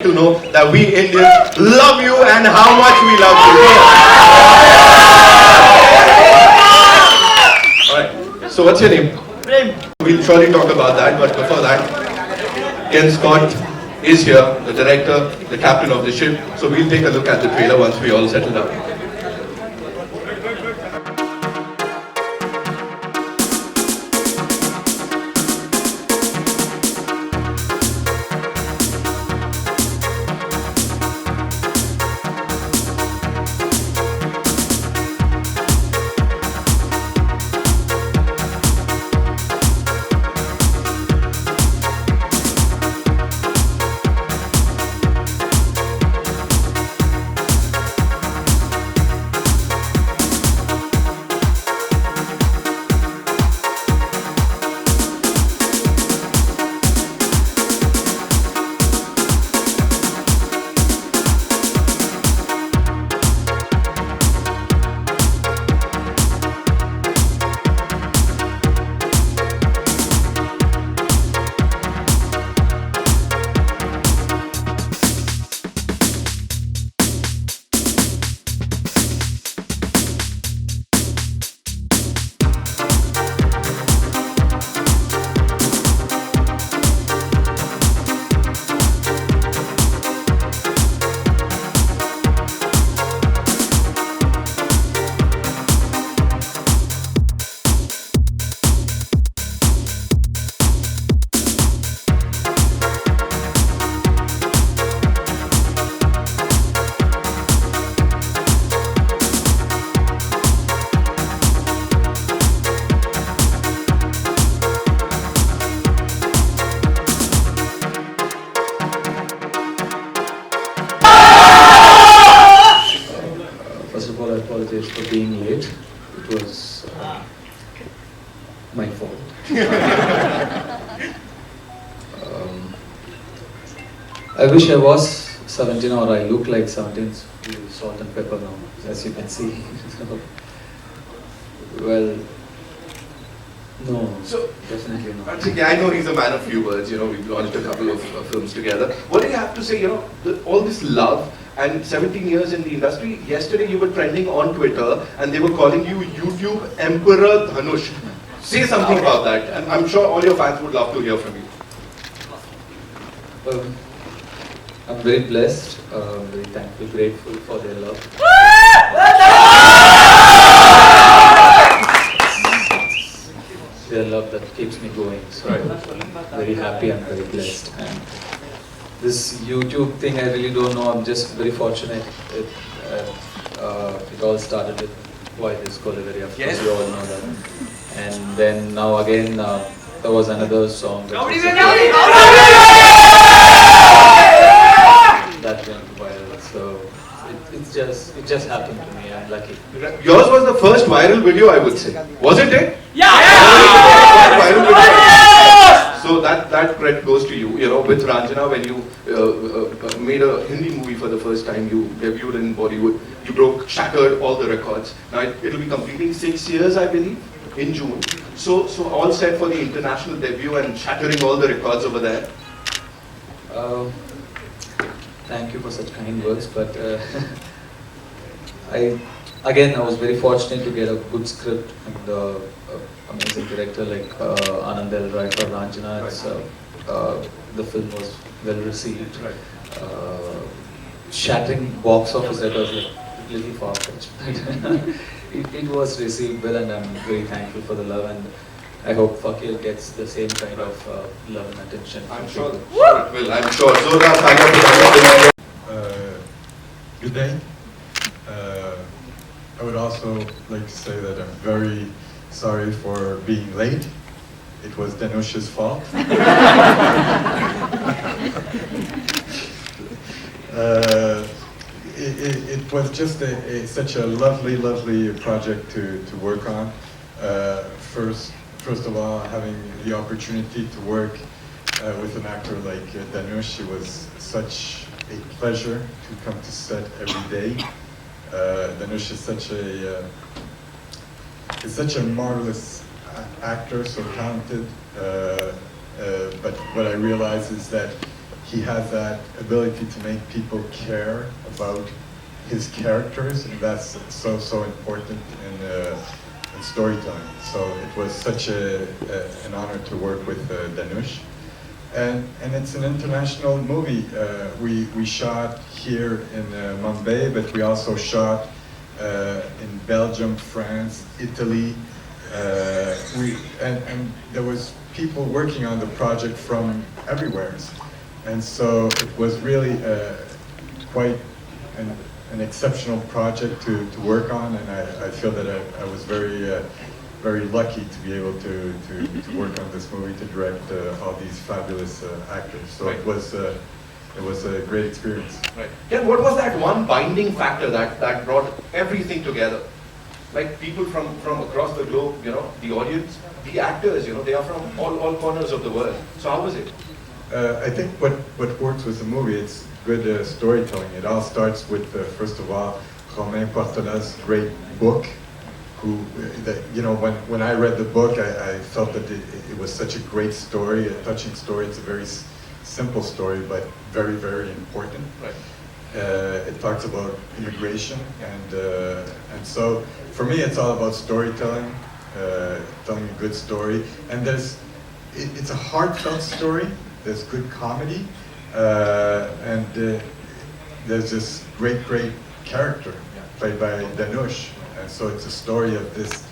to know that we Indians love you and how much we love you. Alright, so what's your name? We'll surely talk about that, but before that, Ken Scott is here, the director, the captain of the ship. So we'll take a look at the trailer once we all settle down. First of all, I apologize for being late. It was my fault. I wish I was 17 or I look like 17. Salt and pepper now, as you can see. Well, no, So, definitely not. actually, I know he's a man of few words. You know, we've launched a couple of films together. What do you have to say? You know, all this love and 17 years in the industry. Yesterday, you were trending on Twitter, and they were calling you YouTube Emperor Dhanush. Say something about that, and I'm sure all your fans would love to hear from you. I'm very blessed, very thankful, grateful for their love. Their love that keeps me going. So I'm very happy and very blessed. And this YouTube thing, I really don't know. I'm just very fortunate. It all started with Why This Colibri. Of course, you all know that. And then now again, there was another song that went viral. So it just happened to me. I'm lucky. Yours was the first viral video, I would say. Wasn't it? Viral video. So that credit goes to you. You know, with Ranjana, when you made a Hindi movie for the first time, you debuted in Bollywood. You shattered all the records. Now it'll be completing 6 years, I believe, in June. So all set for the international debut and shattering all the records over there. Thank you for such kind words, but I was very fortunate to get a good script and amazing director like Anand L. Rai for Ranjana. The film was well received. Right. Shattering box office records like little far-fetched. It was received well, and I'm very thankful for the love, and I hope Fakir gets the same kind of love and attention. I'm sure it will. I'm sure. Zoda, thank you. Good day. I would also like to say that I'm very sorry for being late. It was Dhanush's fault. It was just such a lovely project to work on. First of all, having the opportunity to work with an actor like Dhanush, it was such a pleasure to come to set every day. Dhanush is such a marvelous actor, so talented. But what I realize is that he has that ability to make people care about his characters, and that's so important in storytelling. So it was such an honor to work with Dhanush. And it's an international movie. We shot here in Mumbai, but we also shot in Belgium, France, Italy. And there was people working on the project from everywhere. And so it was really quite an exceptional project to work on, and I feel that I was very lucky to be able to work on this movie, to direct all these fabulous actors. So right. It was a great experience. Right. Ken, what was that one binding factor that brought everything together? Like people from across the globe, you know, the audience, the actors, you know, they are from all corners of the world. So how was it? I think what works with the movie, it's good storytelling. It all starts with, first of all, Romain Portela's great book. You know, when I read the book, I felt that it was such a great story, a touching story. It's a very simple story, but very important. Right. It talks about immigration, and so for me, it's all about storytelling, telling a good story. And it's a heartfelt story. There's good comedy, and there's this great character played by Dhanush. And so it's a story of this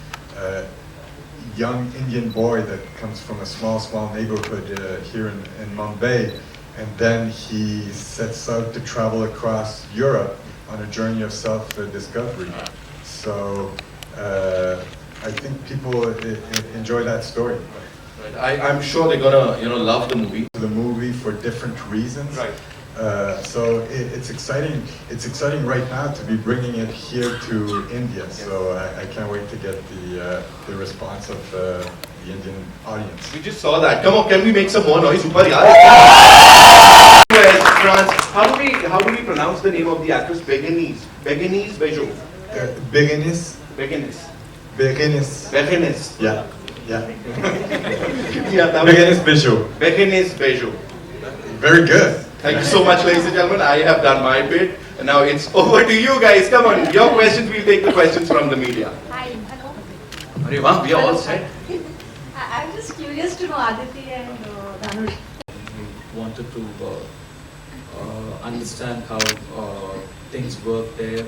young Indian boy that comes from a small neighborhood here in Mumbai, and then he sets out to travel across Europe on a journey of self-discovery. So I think people enjoy that story. Right. I'm sure they're gonna, you know, love the movie. The movie for different reasons. Right. So it's exciting. It's exciting right now to be bringing it here to India. So I can't wait to get the response of the Indian audience. We just saw that. Come on, can we make some more noise? Super, yaar. France. How do we pronounce the name of the actress? Beguinis Bejo. Beguinis. Yeah. Yeah. Beguinis Bejo. Very good. Thank you so much, ladies and gentlemen. I have done my bit. And now it's over to you guys. Come on, your questions. We'll take the questions from the media. Hi, hello. Arey, we are all set. I'm just curious to know Aditi and Dhanush. We wanted to understand how things work there,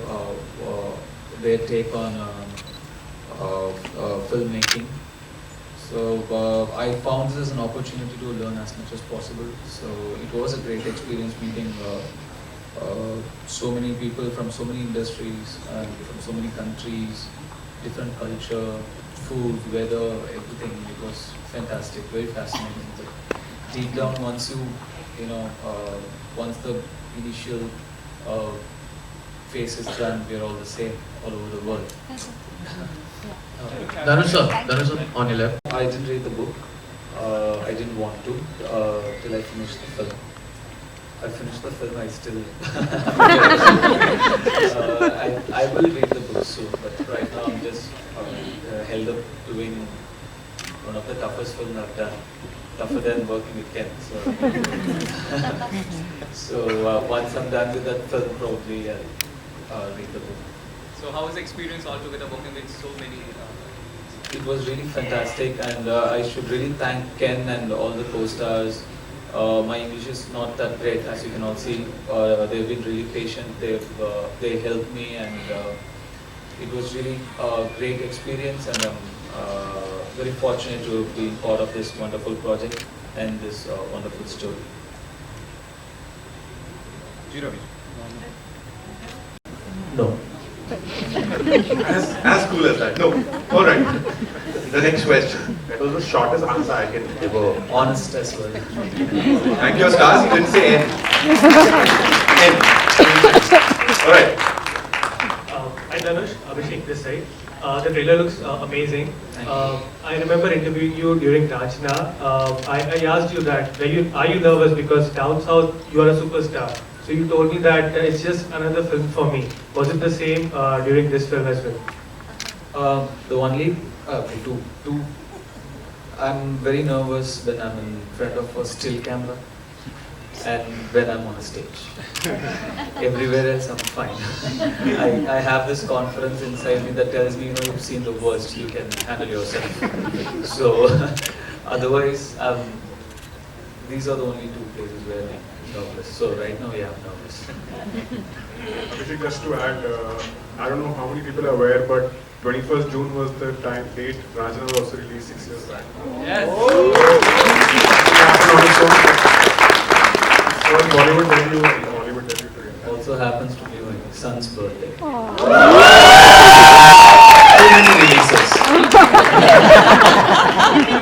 their take on filmmaking. So I found this as an opportunity to learn as much as possible. So it was a great experience meeting so many people from so many industries and from so many countries, different culture, food, weather, everything. It was fantastic, very fascinating. But deep down, once the initial phase is done, we are all the same all over the world. Dhanush sir, on your left. I didn't read the book. I didn't want to till I finished the film. I finished the film. I still. I will read the book soon, but right now I'm just held up doing one of the toughest films I've done. Tougher than working with Ken. So once I'm done with that film, probably I'll read the book. So how was the experience altogether working with so many? It was really fantastic, and I should really thank Ken and all the co-stars. My English is not that great, as you can all see. They've been really patient. They helped me, and it was really a great experience. And I'm very fortunate to be part of this wonderful project and this wonderful story. No. As cool as that. No. All right. The next question. That was the shortest answer I can ever. Honest as well. Thank you, stars. You didn't say N. N. All right. Hi Dhanush, Abhishek this side. The trailer looks amazing. I remember interviewing you during Rajna. I asked you that, are you nervous because down south you are a superstar? So you told me that it's just another film for me. Was it the same during this film as well? The only I'm very nervous when I'm in front of a still camera. and when I'm on a stage. Everywhere else I'm fine. I have this confidence inside me that tells me, you know, you've seen the worst, you can handle yourself. So otherwise, these are the only two places where I'm nervous. So right now, yeah, I'm nervous. Abhishek, just to add, I don't know how many people are aware, but 21st June was the date Ranjana was also released 6 years back. Yes. So Bollywood debut and Hollywood debut together. Also happens to be my son's birthday. Releases.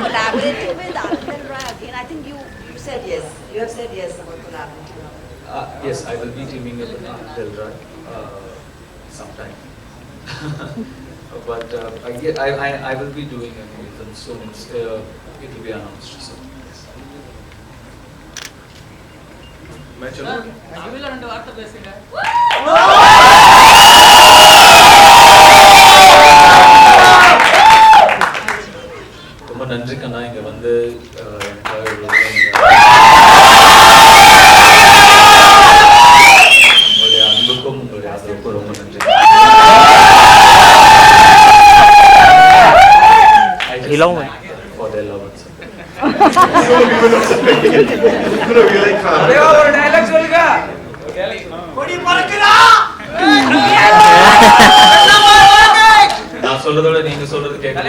Collaborating with Anand Rai again. I think you said yes. You have said yes about collaborating. Yes, I will be teaming up with Anand Rai sometime. But I will be doing a movie with them soon. It will be announced soon. मैं चलूं? ரொம்ப நன்றி கண்ணா இங்க வந்து உங்களுடைய அன்புக்கும் உங்களுடைய ஆதரவுக்கும் ரொம்ப நன்றி. For their love and support. ஒரு டயலாக் சொல்லுங்க. நான் சொல்றதோட நீங்க சொல்றது கேட்க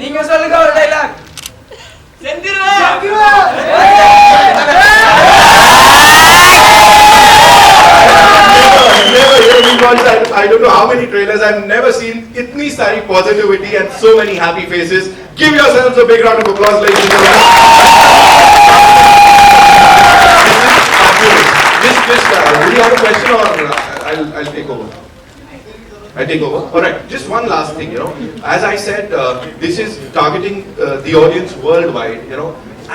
நீங்க சொல்லுங்க ஒரு dialogue. I don't know how many trailers, I've never seen itni sari positivity and so many happy faces. Give yourselves a big round of applause, ladies and gentlemen. Do you have a question or I'll take over? I take over? Alright, just one last thing, you know. As I said, this is targeting the audience worldwide, you know.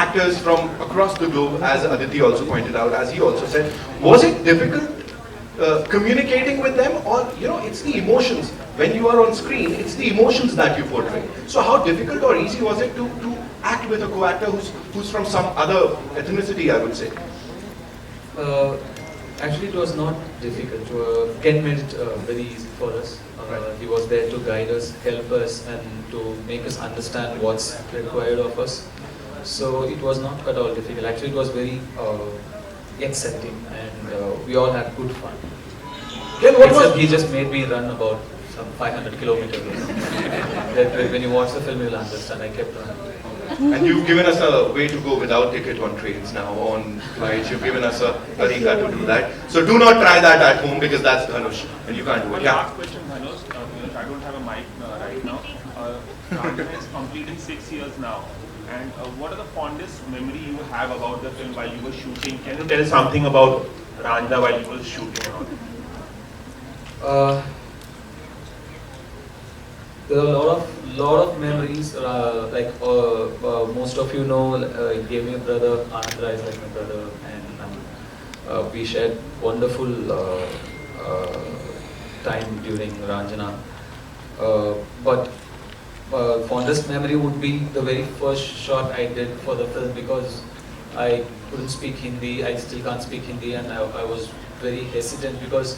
Actors from across the globe, as Aditi also pointed out, as he also said. Was it difficult communicating with them, or you know, it's the emotions when you are on screen, it's the emotions that you portray. So how difficult or easy was it to act with a co-actor who's from some other ethnicity, I would say? Actually, it was not difficult. Ken made it very easy for us. He was there to guide us, help us, and to make us understand what's required of us. So it was not at all difficult. Actually, it was very exciting, and we all had good fun. Except he just made me run about some 500 kilometers. That when you watch the film, you'll understand. I kept running. And you've given us a way to go without ticket on trains now, on flights. You've given us a tariqa to do that. So do not try that at home, because that's Dhanush, and you can't do it. Yeah. Last question, Dhanush. I don't have a mic right now. Ranjana is completing 6 years now. And what are the fondest memory you have about the film while you were shooting? Can you tell something about Ranjana while you were shooting and all? There are a lot of memories. Most of you know, he gave me a brother. Anand Rai is like my brother, and we shared wonderful time during Ranjana. But fondest memory would be the very first shot I did for the film, because I couldn't speak Hindi. I still can't speak Hindi, and I was very hesitant because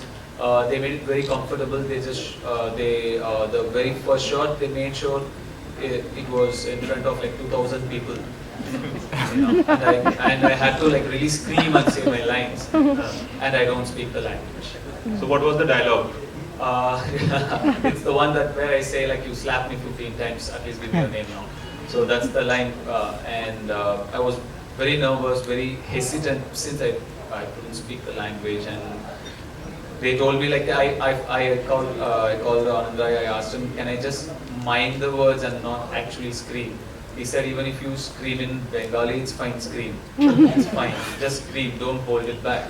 they made it very comfortable. They just the very first shot they made sure it was in front of like 2,000 people, you know, and I had to like really scream and say my lines, and I don't speak the language. So what was the dialogue? It's the one that where I say like, you slap me 15 times, at least give me your name now. So that's the line, and I was very nervous, very hesitant, since I couldn't speak the language, and they told me like I called Anand Rai. I asked him, can I just mime the words and not actually scream? He said, even if you scream in Bengali, it's fine, scream. It's fine, just scream, don't hold it back.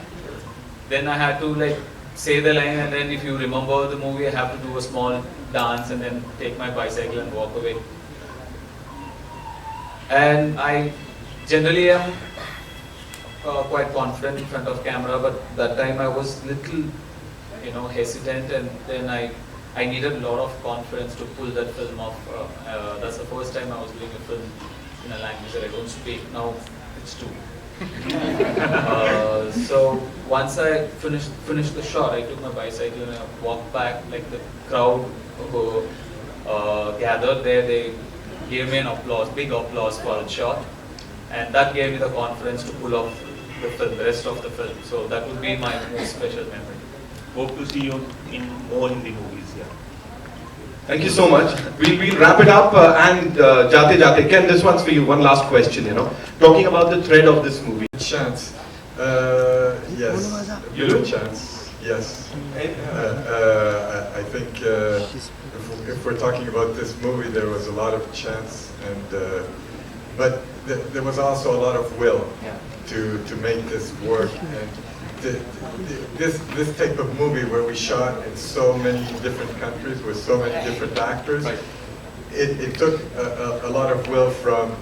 Then I had to like say the line, and then if you remember the movie, I have to do a small dance and then take my bicycle and walk away. And I generally am quite confident in front of camera, but that time I was little, you know, hesitant, and then I I needed a lot of confidence to pull that film off. That's the first time I was doing a film in a language that I don't speak. Now it's two. So once I finished the shot, I took my bicycle and I walked back. Like the crowd who gathered there, they gave me an applause, big applause for the shot, and that gave me the confidence to pull off the film, the rest of the film. So that would be my most special memory. Hope to see you in more Hindi movies. Yeah. Thank you so much. We'll wrap it up and Jate Jate. Ken, this one's for you. One last question, Talking about the thread of this movie. Chance. Yes. You do? Chance. Yes. I think if we're talking about this movie, there was a lot of chance, and but there was also a lot of will to make this work. And this type of movie where we shot in so many different countries with so many different actors, it took a lot of will from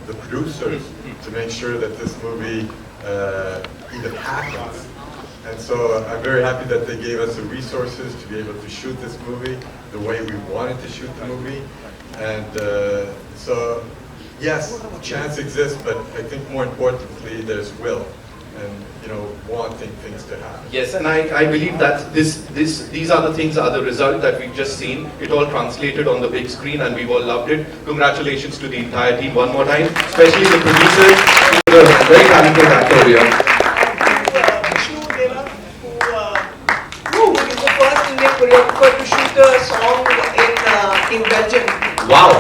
the producers to make sure that this movie even happens. And so I'm very happy that they gave us the resources to be able to shoot this movie the way we wanted to shoot the movie. And so, yes, chance exists, but I think more importantly, there's will and wanting things to happen. Yes, and I believe that these are the things, are the result that we've just seen. It all translated on the big screen and we've all loved it. Congratulations to the entire team one more time, especially the producers, the very talented actor here. Who is the first Indian choreographer to shoot a song in Belgium. Wow.